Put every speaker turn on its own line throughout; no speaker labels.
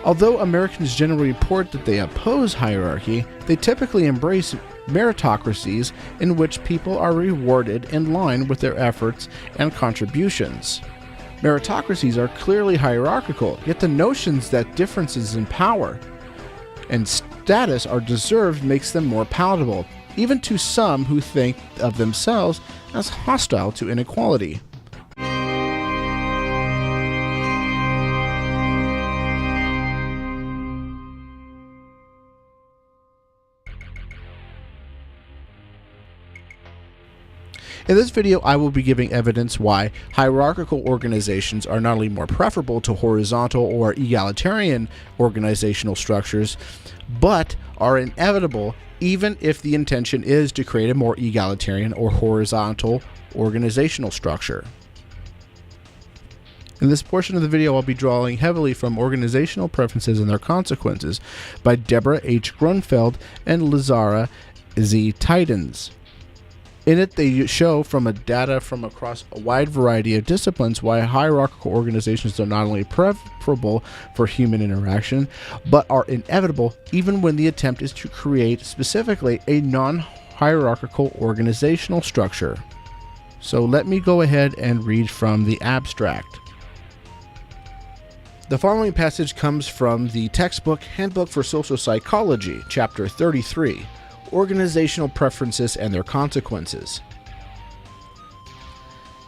Although Americans generally report that they oppose hierarchy, they typically embrace meritocracies in which people are rewarded in line with their efforts and contributions. Meritocracies are clearly hierarchical, yet the notions that differences in power and status are deserved makes them more palatable, even to some who think of themselves as hostile to inequality. In this video, I will be giving evidence why hierarchical organizations are not only more preferable to horizontal or egalitarian organizational structures, but are inevitable even if the intention is to create a more egalitarian or horizontal organizational structure. In this portion of the video, I'll be drawing heavily from Organizational Preferences and Their Consequences by Deborah H. Grunfeld and Lazara Z. Titans. In it, they show from data from across a wide variety of disciplines why hierarchical organizations are not only preferable for human interaction, but are inevitable even when the attempt is to create specifically a non-hierarchical organizational structure. So let me go ahead and read from the abstract. The following passage comes from the textbook Handbook for Social Psychology, Chapter 33. Organizational Preferences and Their Consequences.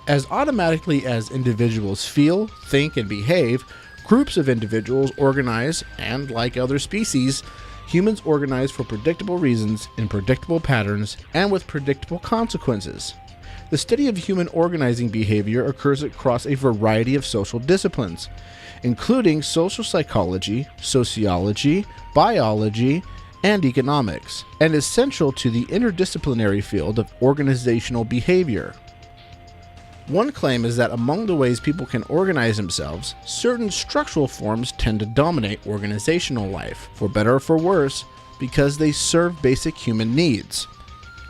As automatically as individuals feel, think, and behave, groups of individuals organize, and like other species, humans organize for predictable reasons, in predictable patterns, and with predictable consequences. The study of human organizing behavior occurs across a variety of social disciplines, including social psychology, sociology, biology, and economics, and is central to the interdisciplinary field of organizational behavior. One claim is that among the ways people can organize themselves, certain structural forms tend to dominate organizational life, for better or for worse, because they serve basic human needs.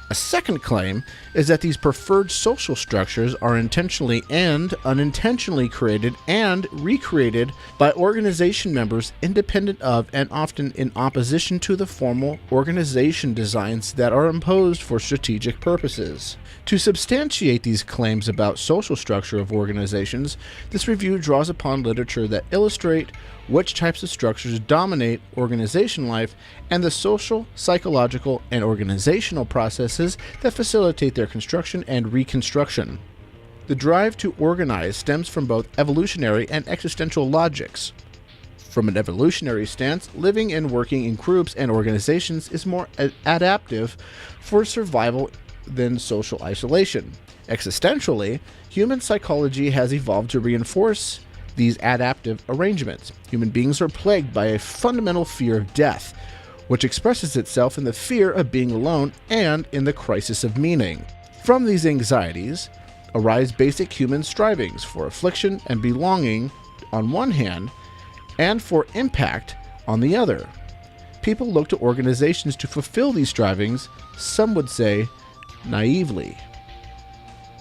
A second claim is that these preferred social structures are intentionally and unintentionally created and recreated by organization members independent of and often in opposition to the formal organization designs that are imposed for strategic purposes. To substantiate these claims about social structure of organizations, this review draws upon literature that illustrate which types of structures dominate organization life and the social, psychological, and organizational processes that facilitate their construction and reconstruction. The drive to organize stems from both evolutionary and existential logics. From an evolutionary stance, living and working in groups and organizations is more adaptive for survival than social isolation. Existentially, human psychology has evolved to reinforce these adaptive arrangements. Human beings are plagued by a fundamental fear of death, which expresses itself in the fear of being alone and in the crisis of meaning. From these anxieties arise basic human strivings for affliction and belonging on one hand, and for impact on the other. People look to organizations to fulfill these strivings, some would say naively.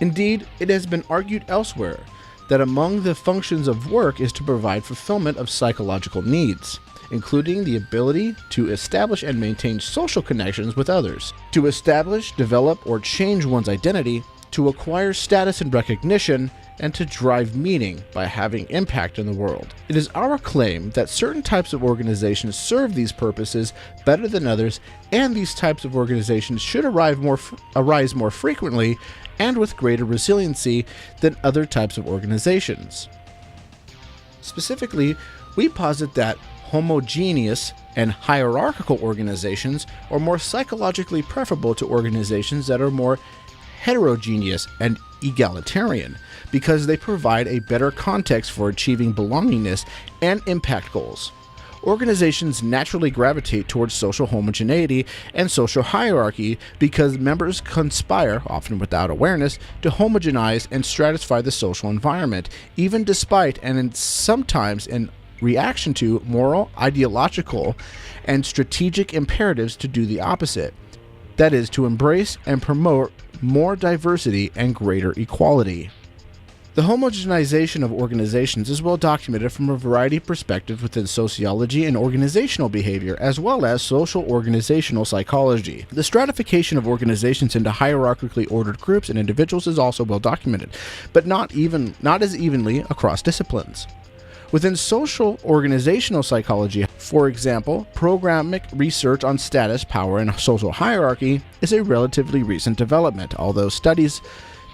Indeed, it has been argued elsewhere that among the functions of work is to provide fulfillment of psychological needs, including the ability to establish and maintain social connections with others, to establish, develop, or change one's identity, to acquire status and recognition, and to drive meaning by having impact in the world. It is our claim that certain types of organizations serve these purposes better than others, and these types of organizations should arise more frequently and with greater resiliency than other types of organizations. Specifically, we posit that homogeneous and hierarchical organizations are more psychologically preferable to organizations that are more heterogeneous and egalitarian, because they provide a better context for achieving belongingness and impact goals. Organizations naturally gravitate towards social homogeneity and social hierarchy because members conspire, often without awareness, to homogenize and stratify the social environment, even despite and sometimes in reaction to moral, ideological, and strategic imperatives to do the opposite. That is, to embrace and promote more diversity and greater equality. The homogenization of organizations is well documented from a variety of perspectives within sociology and organizational behavior, as well as social organizational psychology. The stratification of organizations into hierarchically ordered groups and individuals is also well documented, but not as evenly across disciplines. Within social organizational psychology, for example, programmatic research on status, power, and social hierarchy is a relatively recent development, although studies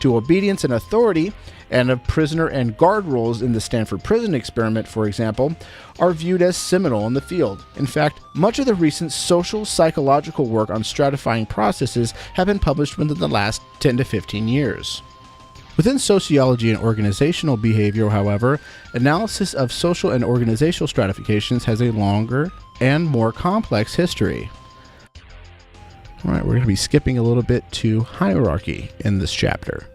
to obedience and authority and of prisoner and guard roles in the Stanford prison experiment, for example, are viewed as seminal in the field. In fact, much of the recent social psychological work on stratifying processes have been published within the last 10 to 15 years. Within sociology and organizational behavior, however, analysis of social and organizational stratifications has a longer and more complex history. All right, we're going to be skipping a little bit to hierarchy in this chapter.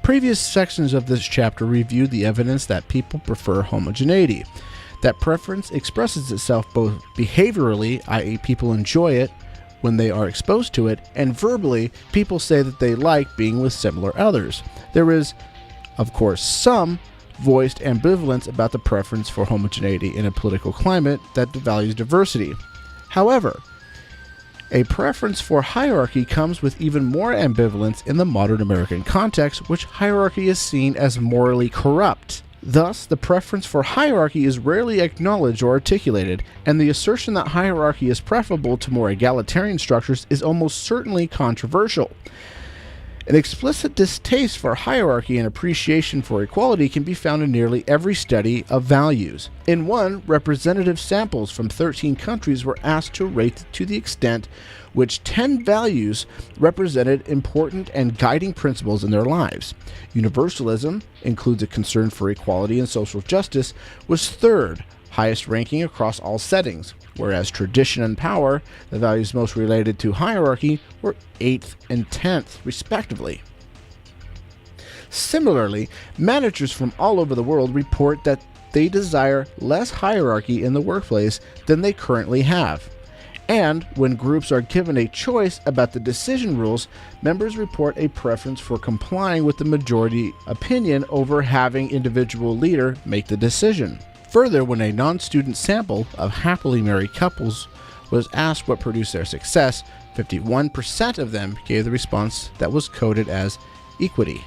Previous sections of this chapter reviewed the evidence that people prefer homogeneity. That preference expresses itself both behaviorally, i.e. people enjoy it when they are exposed to it, and verbally, people say that they like being with similar others. There is, of course, some voiced ambivalence about the preference for homogeneity in a political climate that values diversity. However, a preference for hierarchy comes with even more ambivalence in the modern American context, which hierarchy is seen as morally corrupt. Thus, the preference for hierarchy is rarely acknowledged or articulated, and the assertion that hierarchy is preferable to more egalitarian structures is almost certainly controversial. An explicit distaste for hierarchy and appreciation for equality can be found in nearly every study of values. In one, representative samples from 13 countries were asked to rate to the extent which 10 values represented important and guiding principles in their lives. Universalism includes a concern for equality and social justice, was third, highest ranking across all settings, whereas tradition and power, the values most related to hierarchy, were 8th and 10th, respectively. Similarly, managers from all over the world report that they desire less hierarchy in the workplace than they currently have. And when groups are given a choice about the decision rules, members report a preference for complying with the majority opinion over having individual leader make the decision. Further, when a non-student sample of happily married couples was asked what produced their success, 51% of them gave the response that was coded as equity.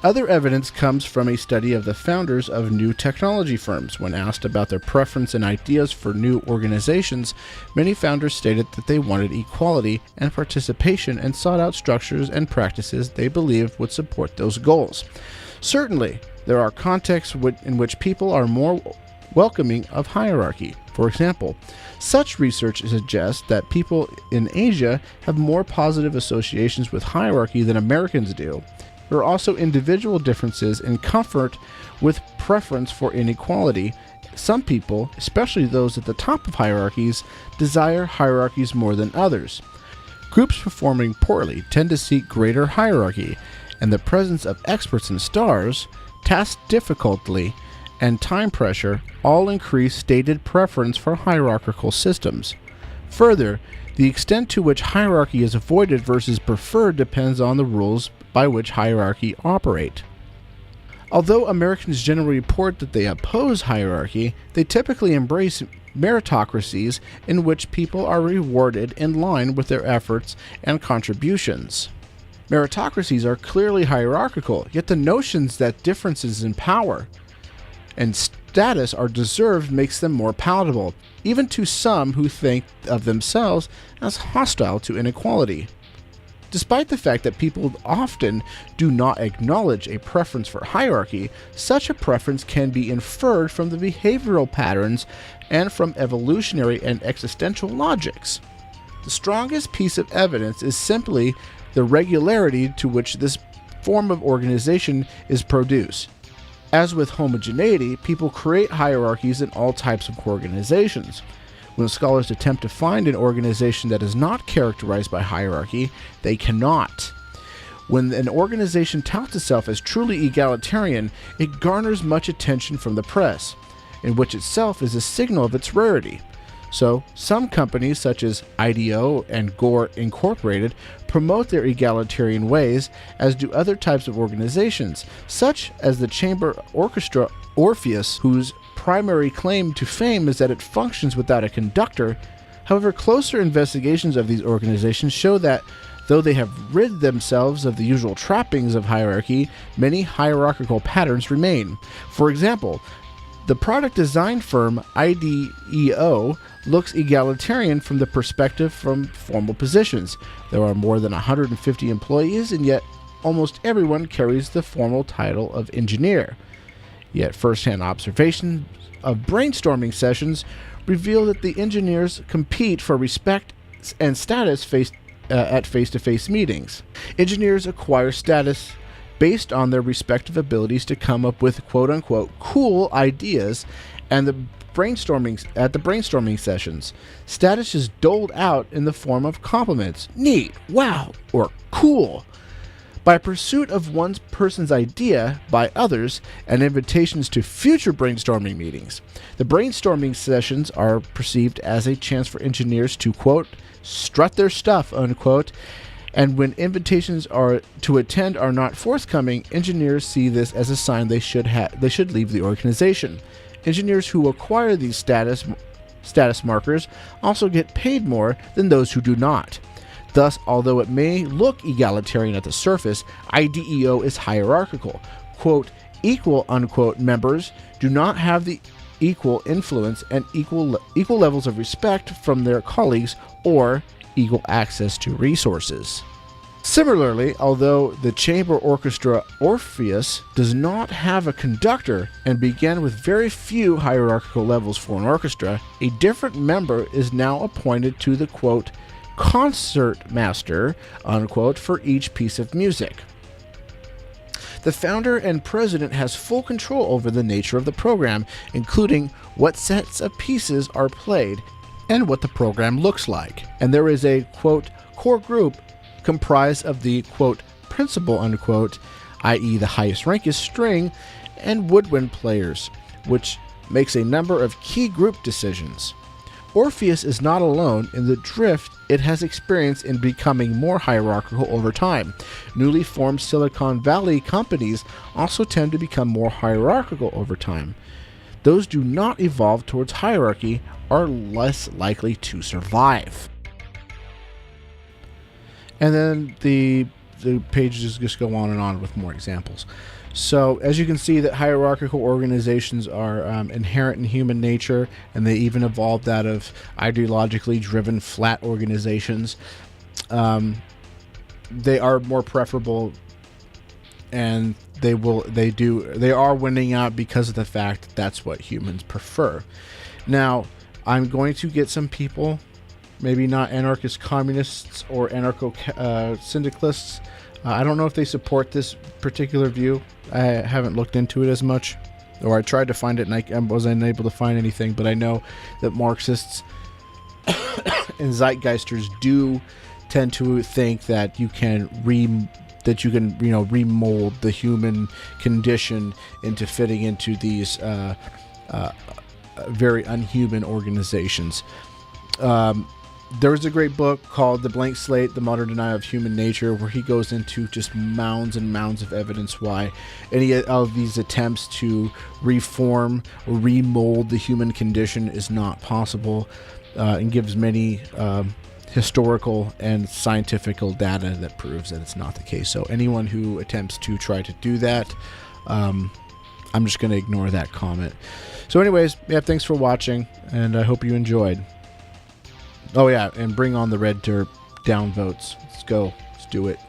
Other evidence comes from a study of the founders of new technology firms. When asked about their preference and ideas for new organizations, many founders stated that they wanted equality and participation and sought out structures and practices they believed would support those goals. Certainly, there are contexts in which people are more welcoming of hierarchy. For example, such research suggests that people in Asia have more positive associations with hierarchy than Americans do. There are also individual differences in comfort with preference for inequality. Some people, especially those at the top of hierarchies, desire hierarchies more than others. Groups performing poorly tend to seek greater hierarchy, and the presence of experts and stars, task difficulty, and time pressure all increase stated preference for hierarchical systems. Further, the extent to which hierarchy is avoided versus preferred depends on the rules by which hierarchy operate. Although Americans generally report that they oppose hierarchy, they typically embrace meritocracies in which people are rewarded in line with their efforts and contributions. Meritocracies are clearly hierarchical, yet the notions that differences in power and status are deserved makes them more palatable, even to some who think of themselves as hostile to inequality. Despite the fact that people often do not acknowledge a preference for hierarchy, such a preference can be inferred from the behavioral patterns and from evolutionary and existential logics. The strongest piece of evidence is simply the regularity to which this form of organization is produced. As with homogeneity, people create hierarchies in all types of organizations. When scholars attempt to find an organization that is not characterized by hierarchy, they cannot. When an organization touts itself as truly egalitarian, it garners much attention from the press, in which itself is a signal of its rarity. So, some companies such as IDEO and Gore Incorporated promote their egalitarian ways, as do other types of organizations, such as the chamber orchestra Orpheus, whose primary claim to fame is that it functions without a conductor. However, closer investigations of these organizations show that, though they have rid themselves of the usual trappings of hierarchy, many hierarchical patterns remain. For example, the product design firm IDEO looks egalitarian from the perspective from formal positions. There are more than 150 employees, and yet almost everyone carries the formal title of engineer. Yet first-hand observation of brainstorming sessions reveal that the engineers compete for respect and status at face-to-face meetings. Engineers acquire status based on their respective abilities to come up with quote-unquote cool ideas, and the brainstorming sessions. Status is doled out in the form of compliments, neat, wow, or cool, by pursuit of one person's idea by others, and invitations to future brainstorming meetings. The brainstorming sessions are perceived as a chance for engineers to, quote, strut their stuff, unquote, and when invitations to attend are not forthcoming, engineers see this as a sign they should leave the organization. Engineers who acquire these status markers also get paid more than those who do not. Thus, although it may look egalitarian at the surface, IDEO is hierarchical. Quote, equal, unquote, members do not have the equal influence and equal levels of respect from their colleagues or equal access to resources. Similarly, although the chamber orchestra Orpheus does not have a conductor and began with very few hierarchical levels for an orchestra, a different member is now appointed to the, quote, concert master, unquote, for each piece of music. The founder and president has full control over the nature of the program, including what sets of pieces are played and what the program looks like. And there is a, quote, core group comprised of the, quote, principal, unquote, i.e. the highest rank is string, and woodwind players, which makes a number of key group decisions. Orpheus is not alone in the drift it has experienced in becoming more hierarchical over time. Newly formed Silicon Valley companies also tend to become more hierarchical over time. Those do not evolve towards hierarchy are less likely to survive. And then the pages just go on and on with more examples. So as you can see, that hierarchical organizations are inherent in human nature, and they even evolved out of ideologically driven flat organizations. They are more preferable, and they are winning out because of the fact that that's what humans prefer. Now, I'm going to get some people, maybe not anarchist communists or anarcho-syndicalists. I don't know if they support this particular view. I haven't looked into it as much, or I tried to find it and I wasn't able to find anything, but I know that Marxists and Zeitgeisters do tend to think that you can remold the human condition into fitting into these very unhuman organizations. There was a great book called The Blank Slate, The Modern Denial of Human Nature, where he goes into just mounds and mounds of evidence why any of these attempts to reform or remold the human condition is not possible, and gives many historical and scientific data that proves that it's not the case. So anyone who attempts to try to do that, I'm just going to ignore that comment. So anyways, yeah, thanks for watching, and I hope you enjoyed. Oh yeah, and bring on the red dirt down votes. Let's go. Let's do it.